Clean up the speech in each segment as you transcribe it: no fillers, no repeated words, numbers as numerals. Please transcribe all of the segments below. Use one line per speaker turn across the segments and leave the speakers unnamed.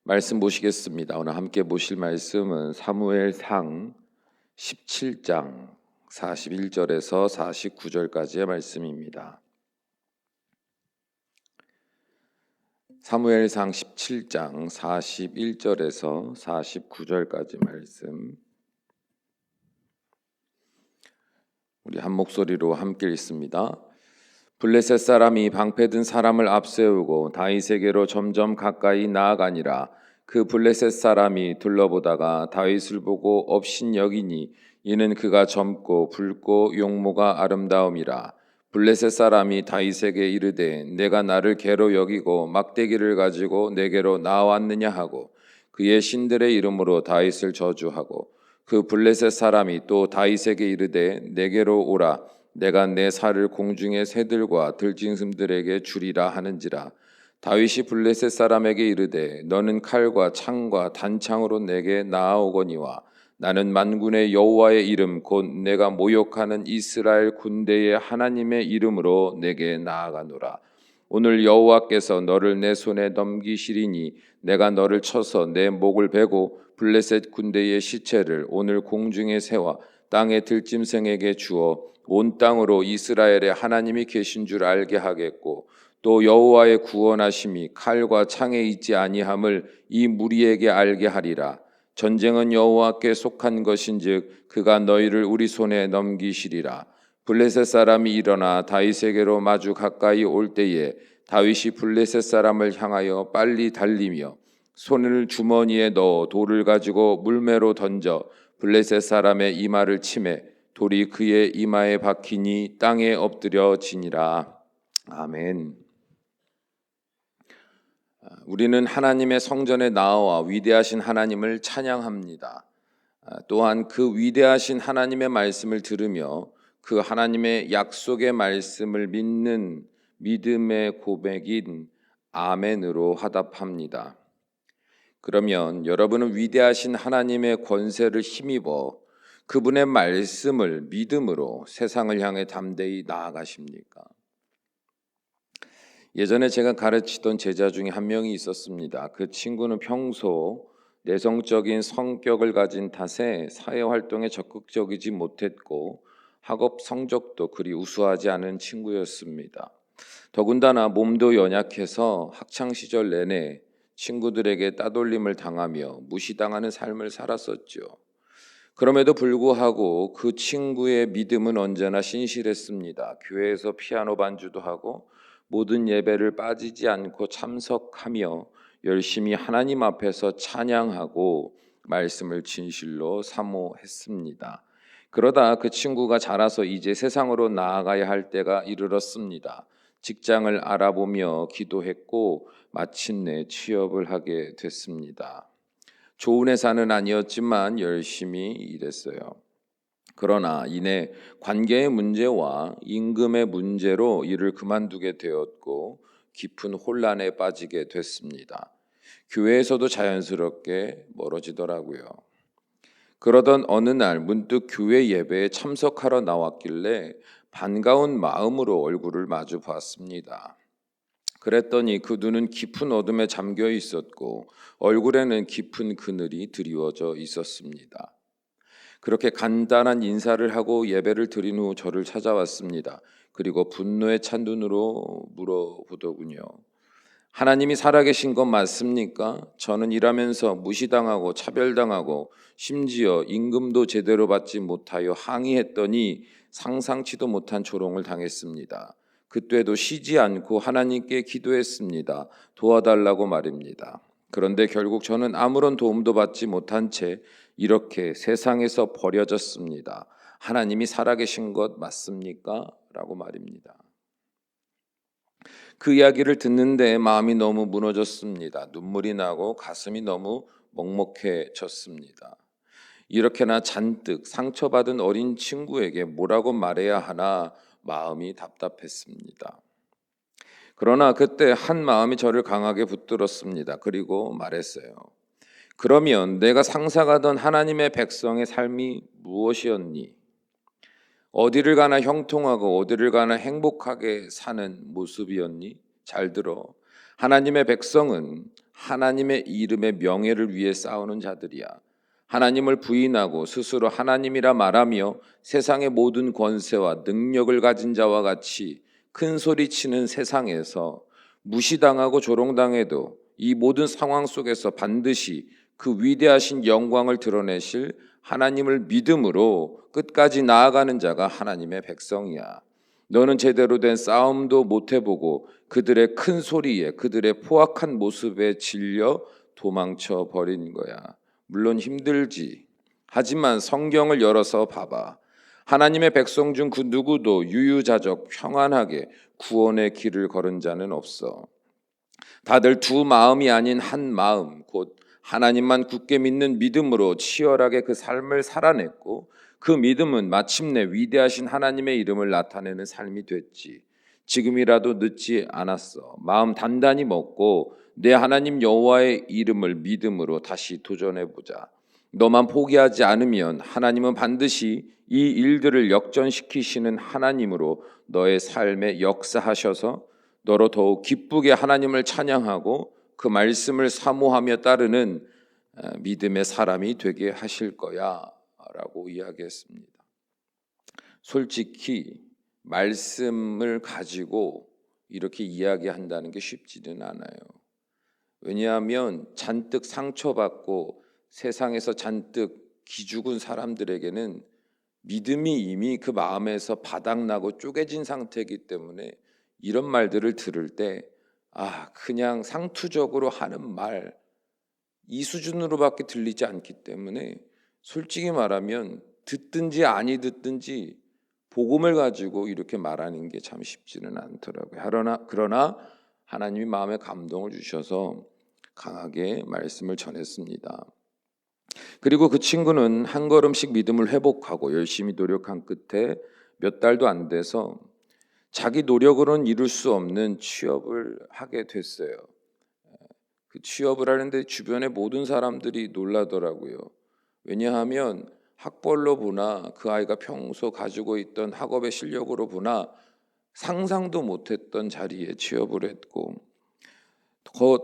말씀 보시겠습니다. 오늘 함께 보실 말씀은 사무엘상 17장 41절에서 49절까지의 말씀입니다. 사무엘상 17장 41절에서 49절까지 말씀, 우리 한 목소리로 함께 읽습니다. 블레셋 사람이 방패든 사람을 앞세우고 다윗에게로 점점 가까이 나아가니라. 그 블레셋 사람이 둘러보다가 다윗을 보고 업신여기니 이는 그가 젊고 붉고 용모가 아름다움이라. 블레셋 사람이 다윗에게 이르되 내가 나를 개로 여기고 막대기를 가지고 내게로 나왔느냐 하고 그의 신들의 이름으로 다윗을 저주하고 그 블레셋 사람이 또 다윗에게 이르되 내게로 오라. 내가 내 살을 공중의 새들과 들짐승들에게 주리라 하는지라. 다윗이 블레셋 사람에게 이르되 너는 칼과 창과 단창으로 내게 나아오거니와 나는 만군의 여호와의 이름 곧 내가 모욕하는 이스라엘 군대의 하나님의 이름으로 내게 나아가노라. 오늘 여호와께서 너를 내 손에 넘기시리니 내가 너를 쳐서 내 목을 베고 블레셋 군대의 시체를 오늘 공중의 새와 땅의 들짐승에게 주어 온 땅으로 이스라엘의 하나님이 계신 줄 알게 하겠고 또 여호와의 구원하심이 칼과 창에 있지 아니함을 이 무리에게 알게 하리라. 전쟁은 여호와께 속한 것인즉 그가 너희를 우리 손에 넘기시리라. 블레셋 사람이 일어나 다윗에게로 마주 가까이 올 때에 다윗이 블레셋 사람을 향하여 빨리 달리며 손을 주머니에 넣어 돌을 가지고 물매로 던져 블레셋 사람의 이마를 치매 돌이 그의 이마에 박히니 땅에 엎드려 지니라. 아멘. 우리는 하나님의 성전에 나와 위대하신 하나님을 찬양합니다. 또한 그 위대하신 하나님의 말씀을 들으며 그 하나님의 약속의 말씀을 믿는 믿음의 고백인 아멘으로 화답합니다. 그러면 여러분은 위대하신 하나님의 권세를 힘입어 그분의 말씀을 믿음으로 세상을 향해 담대히 나아가십니까? 예전에 제가 가르치던 제자 중에 한 명이 있었습니다. 그 친구는 평소 내성적인 성격을 가진 탓에 사회활동에 적극적이지 못했고 학업 성적도 그리 우수하지 않은 친구였습니다. 더군다나 몸도 연약해서 학창시절 내내 친구들에게 따돌림을 당하며 무시당하는 삶을 살았었죠. 그럼에도 불구하고 그 친구의 믿음은 언제나 신실했습니다. 교회에서 피아노 반주도 하고 모든 예배를 빠지지 않고 참석하며 열심히 하나님 앞에서 찬양하고 말씀을 진실로 사모했습니다. 그러다 그 친구가 자라서 이제 세상으로 나아가야 할 때가 이르렀습니다. 직장을 알아보며 기도했고 마침내 취업을 하게 됐습니다. 좋은 회사는 아니었지만 열심히 일했어요. 그러나 이내 관계의 문제와 임금의 문제로 일을 그만두게 되었고 깊은 혼란에 빠지게 됐습니다. 교회에서도 자연스럽게 멀어지더라고요. 그러던 어느 날 문득 교회 예배에 참석하러 나왔길래 반가운 마음으로 얼굴을 마주 봤습니다. 그랬더니 그 눈은 깊은 어둠에 잠겨 있었고 얼굴에는 깊은 그늘이 드리워져 있었습니다. 그렇게 간단한 인사를 하고 예배를 드린 후 저를 찾아왔습니다. 그리고 분노에 찬 눈으로 물어보더군요. 하나님이 살아계신 건 맞습니까? 저는 일하면서 무시당하고 차별당하고 심지어 임금도 제대로 받지 못하여 항의했더니 상상치도 못한 조롱을 당했습니다. 그때도 쉬지 않고 하나님께 기도했습니다. 도와달라고 말입니다. 그런데 결국 저는 아무런 도움도 받지 못한 채 이렇게 세상에서 버려졌습니다. 하나님이 살아계신 것 맞습니까? 라고 말입니다. 그 이야기를 듣는데 마음이 너무 무너졌습니다. 눈물이 나고 가슴이 너무 먹먹해졌습니다. 이렇게나 잔뜩 상처받은 어린 친구에게 뭐라고 말해야 하나 마음이 답답했습니다. 그러나 그때 한 마음이 저를 강하게 붙들었습니다. 그리고 말했어요. 그러면 내가 상상하던 하나님의 백성의 삶이 무엇이었니? 어디를 가나 형통하고 어디를 가나 행복하게 사는 모습이었니? 잘 들어. 하나님의 백성은 하나님의 이름의 명예를 위해 싸우는 자들이야. 하나님을 부인하고 스스로 하나님이라 말하며 세상의 모든 권세와 능력을 가진 자와 같이 큰 소리치는 세상에서 무시당하고 조롱당해도 이 모든 상황 속에서 반드시 그 위대하신 영광을 드러내실 하나님을 믿음으로 끝까지 나아가는 자가 하나님의 백성이야. 너는 제대로 된 싸움도 못 해보고 그들의 큰 소리에, 그들의 포악한 모습에 질려 도망쳐 버린 거야. 물론 힘들지. 하지만 성경을 열어서 봐봐. 하나님의 백성 중 그 누구도 유유자적 평안하게 구원의 길을 걸은 자는 없어. 다들 두 마음이 아닌 한 마음, 곧 하나님만 굳게 믿는 믿음으로 치열하게 그 삶을 살아냈고, 그 믿음은 마침내 위대하신 하나님의 이름을 나타내는 삶이 됐지. 지금이라도 늦지 않았어. 마음 단단히 먹고 내 하나님 여호와의 이름을 믿음으로 다시 도전해보자. 너만 포기하지 않으면 하나님은 반드시 이 일들을 역전시키시는 하나님으로 너의 삶에 역사하셔서 너로 더욱 기쁘게 하나님을 찬양하고 그 말씀을 사모하며 따르는 믿음의 사람이 되게 하실 거야 라고 이야기했습니다. 솔직히 말씀을 가지고 이렇게 이야기한다는 게 쉽지는 않아요. 왜냐하면 잔뜩 상처받고 세상에서 잔뜩 기죽은 사람들에게는 믿음이 이미 그 마음에서 바닥나고 쪼개진 상태이기 때문에 이런 말들을 들을 때 그냥 상투적으로 하는 말, 이 수준으로밖에 들리지 않기 때문에 솔직히 말하면 듣든지 아니 듣든지 복음을 가지고 이렇게 말하는 게 참 쉽지는 않더라고요. 그러나 하나님이 마음에 감동을 주셔서 강하게 말씀을 전했습니다. 그리고 그 친구는 한 걸음씩 믿음을 회복하고 열심히 노력한 끝에 몇 달도 안 돼서 자기 노력으로는 이룰 수 없는 취업을 하게 됐어요. 그 취업을 하는데 주변의 모든 사람들이 놀라더라고요. 왜냐하면 학벌로 보나 그 아이가 평소 가지고 있던 학업의 실력으로 보나 상상도 못했던 자리에 취업을 했고,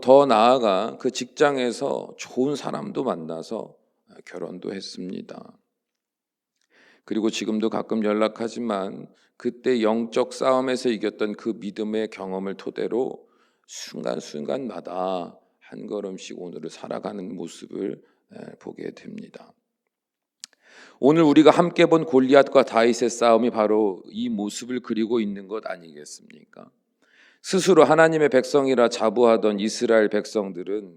더 나아가 그 직장에서 좋은 사람도 만나서 결혼도 했습니다. 그리고 지금도 가끔 연락하지만 그때 영적 싸움에서 이겼던 그 믿음의 경험을 토대로 순간순간마다 한 걸음씩 오늘을 살아가는 모습을 보게 됩니다. 오늘 우리가 함께 본 골리앗과 다윗의 싸움이 바로 이 모습을 그리고 있는 것 아니겠습니까? 스스로 하나님의 백성이라 자부하던 이스라엘 백성들은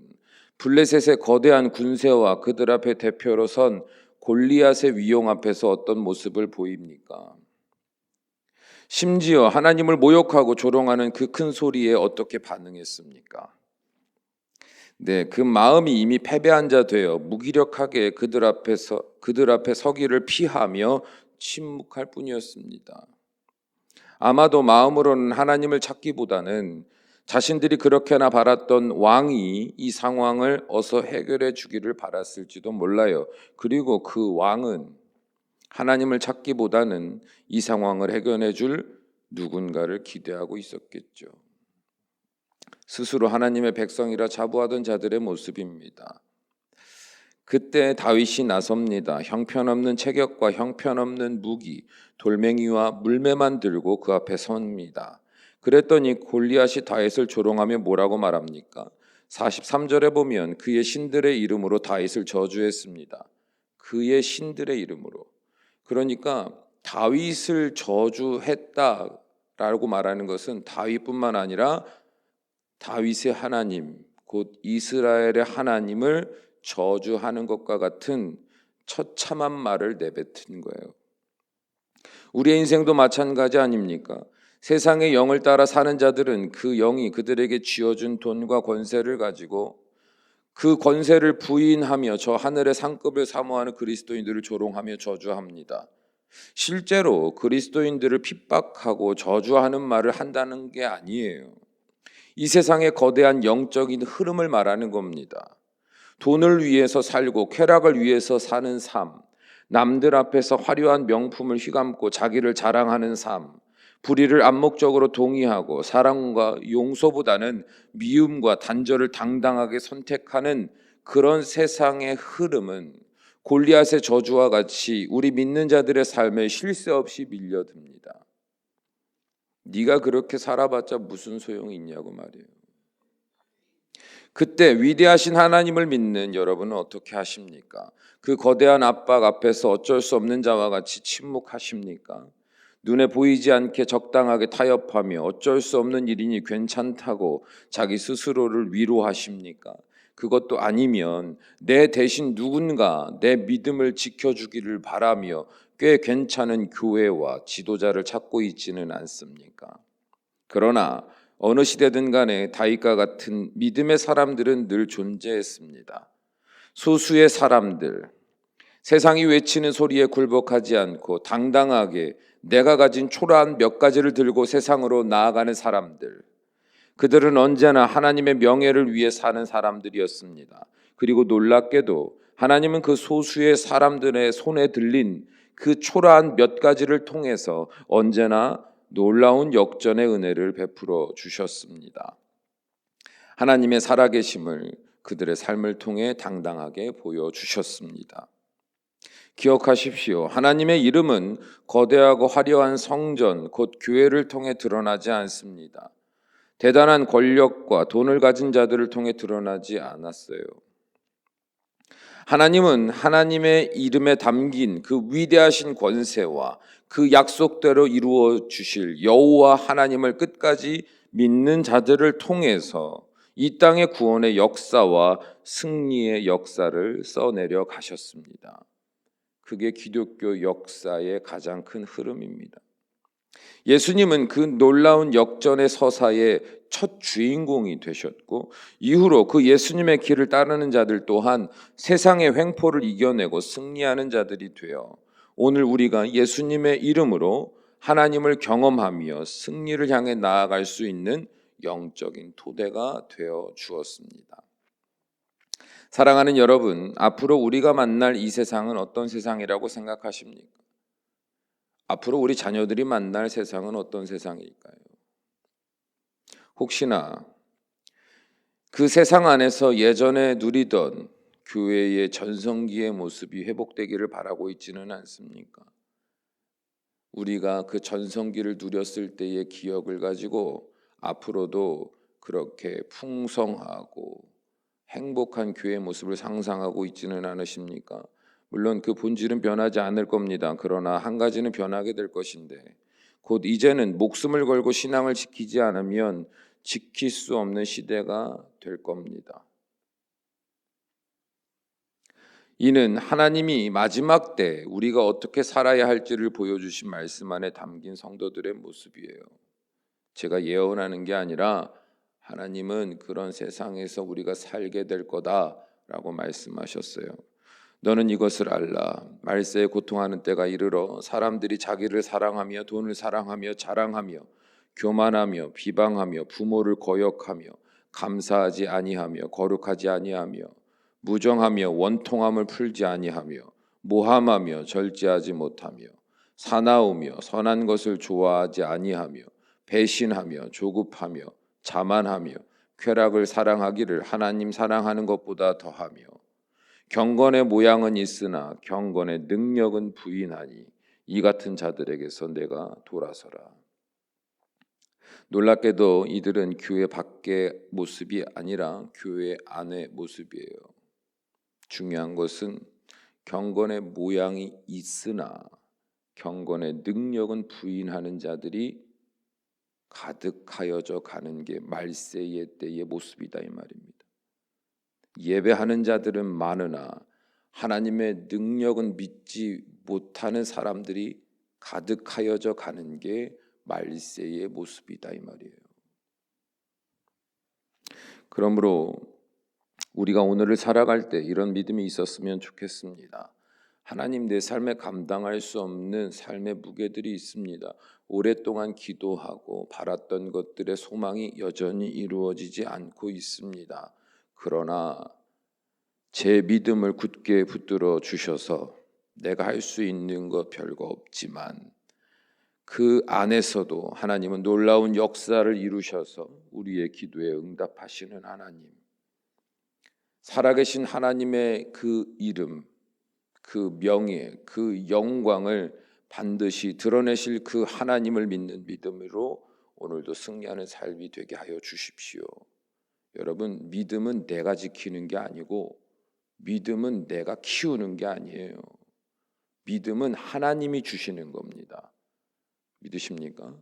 블레셋의 거대한 군세와 그들 앞에 대표로 선 골리앗의 위용 앞에서 어떤 모습을 보입니까? 심지어 하나님을 모욕하고 조롱하는 그 큰 소리에 어떻게 반응했습니까? 네, 그 마음이 이미 패배한 자 되어 무기력하게 그들 앞에 서기를 피하며 침묵할 뿐이었습니다. 아마도 마음으로는 하나님을 찾기보다는 자신들이 그렇게나 바랐던 왕이 이 상황을 어서 해결해 주기를 바랐을지도 몰라요. 그리고 그 왕은 하나님을 찾기보다는 이 상황을 해결해 줄 누군가를 기대하고 있었겠죠. 스스로 하나님의 백성이라 자부하던 자들의 모습입니다. 그때 다윗이 나섭니다. 형편없는 체격과 형편없는 무기, 돌멩이와 물매만 들고 그 앞에 섭니다. 그랬더니 골리앗이 다윗을 조롱하며 뭐라고 말합니까? 43절에 보면 그의 신들의 이름으로 다윗을 저주했습니다. 그의 신들의 이름으로. 그러니까 다윗을 저주했다라고 말하는 것은 다윗뿐만 아니라 다윗의 하나님, 곧 이스라엘의 하나님을 저주하는 것과 같은 처참한 말을 내뱉은 거예요. 우리의 인생도 마찬가지 아닙니까? 세상의 영을 따라 사는 자들은 그 영이 그들에게 쥐어준 돈과 권세를 가지고 그 권세를 부인하며 저 하늘의 상급을 사모하는 그리스도인들을 조롱하며 저주합니다. 실제로 그리스도인들을 핍박하고 저주하는 말을 한다는 게 아니에요. 이 세상의 거대한 영적인 흐름을 말하는 겁니다. 돈을 위해서 살고 쾌락을 위해서 사는 삶, 남들 앞에서 화려한 명품을 휘감고 자기를 자랑하는 삶, 불의를 암묵적으로 동의하고 사랑과 용서보다는 미움과 단절을 당당하게 선택하는 그런 세상의 흐름은 골리앗의 저주와 같이 우리 믿는 자들의 삶에 쉴 새 없이 밀려듭니다. 네가 그렇게 살아봤자 무슨 소용이 있냐고 말이에요. 그때 위대하신 하나님을 믿는 여러분은 어떻게 하십니까? 그 거대한 압박 앞에서 어쩔 수 없는 자와 같이 침묵하십니까? 눈에 보이지 않게 적당하게 타협하며 어쩔 수 없는 일이니 괜찮다고 자기 스스로를 위로하십니까? 그것도 아니면 내 대신 누군가 내 믿음을 지켜주기를 바라며 꽤 괜찮은 교회와 지도자를 찾고 있지는 않습니까? 그러나 어느 시대든 간에 다윗과 같은 믿음의 사람들은 늘 존재했습니다. 소수의 사람들, 세상이 외치는 소리에 굴복하지 않고 당당하게 내가 가진 초라한 몇 가지를 들고 세상으로 나아가는 사람들, 그들은 언제나 하나님의 명예를 위해 사는 사람들이었습니다. 그리고 놀랍게도 하나님은 그 소수의 사람들의 손에 들린 그 초라한 몇 가지를 통해서 언제나 놀라운 역전의 은혜를 베풀어 주셨습니다. 하나님의 살아계심을 그들의 삶을 통해 당당하게 보여주셨습니다. 기억하십시오. 하나님의 이름은 거대하고 화려한 성전, 곧 교회를 통해 드러나지 않습니다. 대단한 권력과 돈을 가진 자들을 통해 드러나지 않았어요. 하나님은 하나님의 이름에 담긴 그 위대하신 권세와 그 약속대로 이루어 주실 여호와 하나님을 끝까지 믿는 자들을 통해서 이 땅의 구원의 역사와 승리의 역사를 써내려 가셨습니다. 그게 기독교 역사의 가장 큰 흐름입니다. 예수님은 그 놀라운 역전의 서사의 첫 주인공이 되셨고 이후로 그 예수님의 길을 따르는 자들 또한 세상의 횡포를 이겨내고 승리하는 자들이 되어 오늘 우리가 예수님의 이름으로 하나님을 경험하며 승리를 향해 나아갈 수 있는 영적인 토대가 되어 주었습니다. 사랑하는 여러분, 앞으로 우리가 만날 이 세상은 어떤 세상이라고 생각하십니까? 앞으로 우리 자녀들이 만날 세상은 어떤 세상일까요? 혹시나 그 세상 안에서 예전에 누리던 교회의 전성기의 모습이 회복되기를 바라고 있지는 않습니까? 우리가 그 전성기를 누렸을 때의 기억을 가지고 앞으로도 그렇게 풍성하고 행복한 교회의 모습을 상상하고 있지는 않으십니까? 물론 그 본질은 변하지 않을 겁니다. 그러나 한 가지는 변하게 될 것인데 곧 이제는 목숨을 걸고 신앙을 지키지 않으면 지킬 수 없는 시대가 될 겁니다. 이는 하나님이 마지막 때 우리가 어떻게 살아야 할지를 보여주신 말씀 안에 담긴 성도들의 모습이에요. 제가 예언하는 게 아니라 하나님은 그런 세상에서 우리가 살게 될 거다라고 말씀하셨어요. 너는 이것을 알라. 말세에 고통하는 때가 이르러 사람들이 자기를 사랑하며 돈을 사랑하며 자랑하며 교만하며 비방하며 부모를 거역하며 감사하지 아니하며 거룩하지 아니하며 무정하며 원통함을 풀지 아니하며 모함하며 절제하지 못하며 사나우며 선한 것을 좋아하지 아니하며 배신하며 조급하며 자만하며 쾌락을 사랑하기를 하나님 사랑하는 것보다 더하며 경건의 모양은 있으나 경건의 능력은 부인하니 이 같은 자들에게서 내가 돌아서라. 놀랍게도 이들은 교회 밖의 모습이 아니라 교회 안의 모습이에요. 중요한 것은 경건의 모양이 있으나 경건의 능력은 부인하는 자들이 가득하여져 가는 게 말세의 때의 모습이다 이 말입니다. 예배하는 자들은 많으나 하나님의 능력은 믿지 못하는 사람들이 가득하여져 가는 게 말세의 모습이다 이 말이에요. 그러므로 우리가 오늘을 살아갈 때 이런 믿음이 있었으면 좋겠습니다. 하나님, 내 삶에 감당할 수 없는 삶의 무게들이 있습니다. 오랫동안 기도하고 바랐던 것들의 소망이 여전히 이루어지지 않고 있습니다. 그러나 제 믿음을 굳게 붙들어 주셔서 내가 할 수 있는 것 별거 없지만 그 안에서도 하나님은 놀라운 역사를 이루셔서 우리의 기도에 응답하시는 하나님, 살아계신 하나님의 그 이름, 그 명예, 그 영광을 반드시 드러내실 그 하나님을 믿는 믿음으로 오늘도 승리하는 삶이 되게 하여 주십시오. 여러분, 믿음은 내가 지키는 게 아니고 믿음은 내가 키우는 게 아니에요. 믿음은 하나님이 주시는 겁니다. 믿으십니까?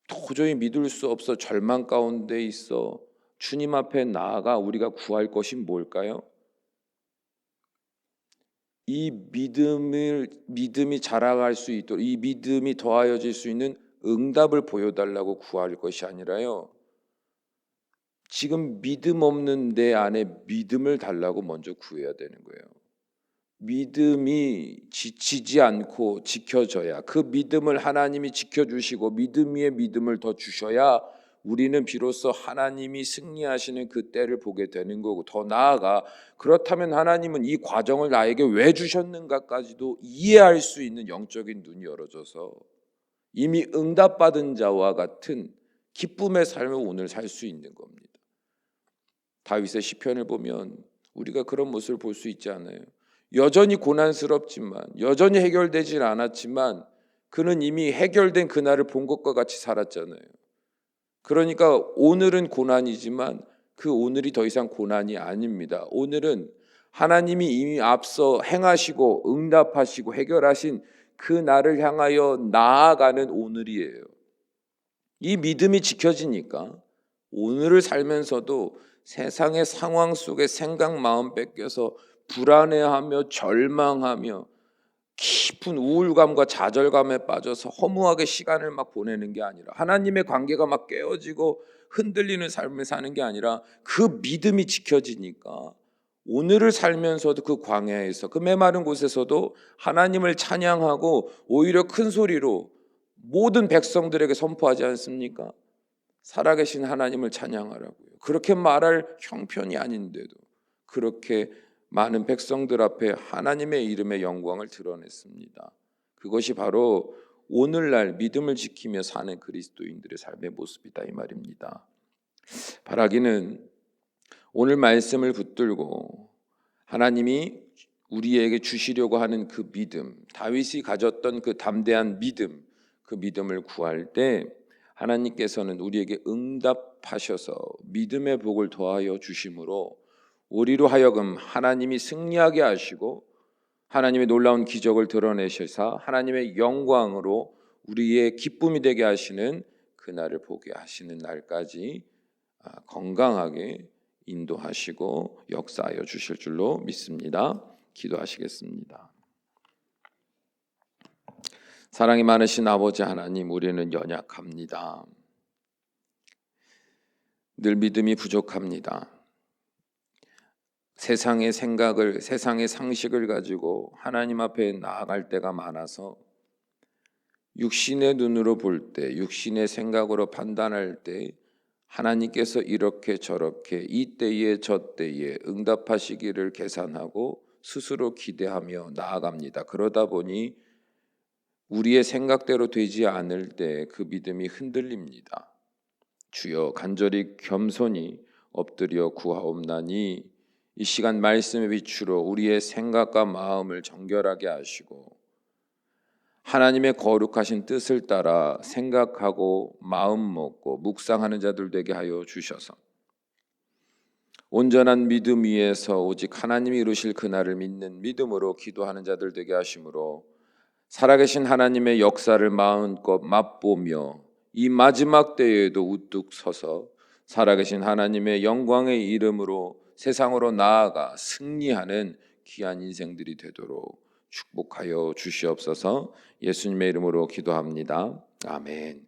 도저히 믿을 수 없어 절망 가운데 있어 주님 앞에 나아가 우리가 구할 것이 뭘까요? 이 믿음이 자라갈 수 있도록, 이 믿음이 더하여질 수 있는 응답을 보여달라고 구할 것이 아니라요, 지금 믿음 없는 내 안에 믿음을 달라고 먼저 구해야 되는 거예요. 믿음이 지치지 않고 지켜져야, 그 믿음을 하나님이 지켜주시고 믿음 위에 믿음을 더 주셔야 우리는 비로소 하나님이 승리하시는 그 때를 보게 되는 거고, 더 나아가 그렇다면 하나님은 이 과정을 나에게 왜 주셨는가까지도 이해할 수 있는 영적인 눈이 열어져서 이미 응답받은 자와 같은 기쁨의 삶을 오늘 살 수 있는 겁니다. 다윗의 시편을 보면 우리가 그런 모습을 볼 수 있지 않아요? 여전히 고난스럽지만, 여전히 해결되질 않았지만 그는 이미 해결된 그날을 본 것과 같이 살았잖아요. 그러니까 오늘은 고난이지만 그 오늘이 더 이상 고난이 아닙니다. 오늘은 하나님이 이미 앞서 행하시고 응답하시고 해결하신 그 날을 향하여 나아가는 오늘이에요. 이 믿음이 지켜지니까 오늘을 살면서도 세상의 상황 속에 생각 마음 뺏겨서 불안해하며 절망하며 깊은 우울감과 좌절감에 빠져서 허무하게 시간을 막 보내는 게 아니라, 하나님의 관계가 막 깨어지고 흔들리는 삶을 사는 게 아니라 그 믿음이 지켜지니까 오늘을 살면서도 그 광야에서, 그 메마른 곳에서도 하나님을 찬양하고 오히려 큰 소리로 모든 백성들에게 선포하지 않습니까? 살아계신 하나님을 찬양하라고요. 그렇게 말할 형편이 아닌데도 그렇게 많은 백성들 앞에 하나님의 이름의 영광을 드러냈습니다. 그것이 바로 오늘날 믿음을 지키며 사는 그리스도인들의 삶의 모습이다, 이 말입니다. 바라기는 오늘 말씀을 붙들고 하나님이 우리에게 주시려고 하는 그 믿음, 다윗이 가졌던 그 담대한 믿음, 그 믿음을 구할 때 하나님께서는 우리에게 응답하셔서 믿음의 복을 더하여 주심으로 우리로 하여금 하나님이 승리하게 하시고 하나님의 놀라운 기적을 드러내셔서 하나님의 영광으로 우리의 기쁨이 되게 하시는 그날을 보게 하시는 날까지 건강하게 인도하시고 역사하여 주실 줄로 믿습니다. 기도하시겠습니다. 사랑이 많으신 아버지 하나님, 우리는 연약합니다. 늘 믿음이 부족합니다. 세상의 생각을, 세상의 상식을 가지고 하나님 앞에 나아갈 때가 많아서 육신의 눈으로 볼 때, 육신의 생각으로 판단할 때 하나님께서 이렇게 저렇게 이때에 저때에 응답하시기를 계산하고 스스로 기대하며 나아갑니다. 그러다 보니 우리의 생각대로 되지 않을 때 그 믿음이 흔들립니다. 주여, 간절히 겸손히 엎드려 구하옵나니 이 시간 말씀의 빛으로 우리의 생각과 마음을 정결하게 하시고 하나님의 거룩하신 뜻을 따라 생각하고 마음 먹고 묵상하는 자들 되게 하여 주셔서 온전한 믿음 위에서 오직 하나님이 이루실 그날을 믿는 믿음으로 기도하는 자들 되게 하심으로 살아계신 하나님의 역사를 마음껏 맛보며 이 마지막 때에도 우뚝 서서 살아계신 하나님의 영광의 이름으로 세상으로 나아가 승리하는 귀한 인생들이 되도록 축복하여 주시옵소서. 예수님의 이름으로 기도합니다. 아멘.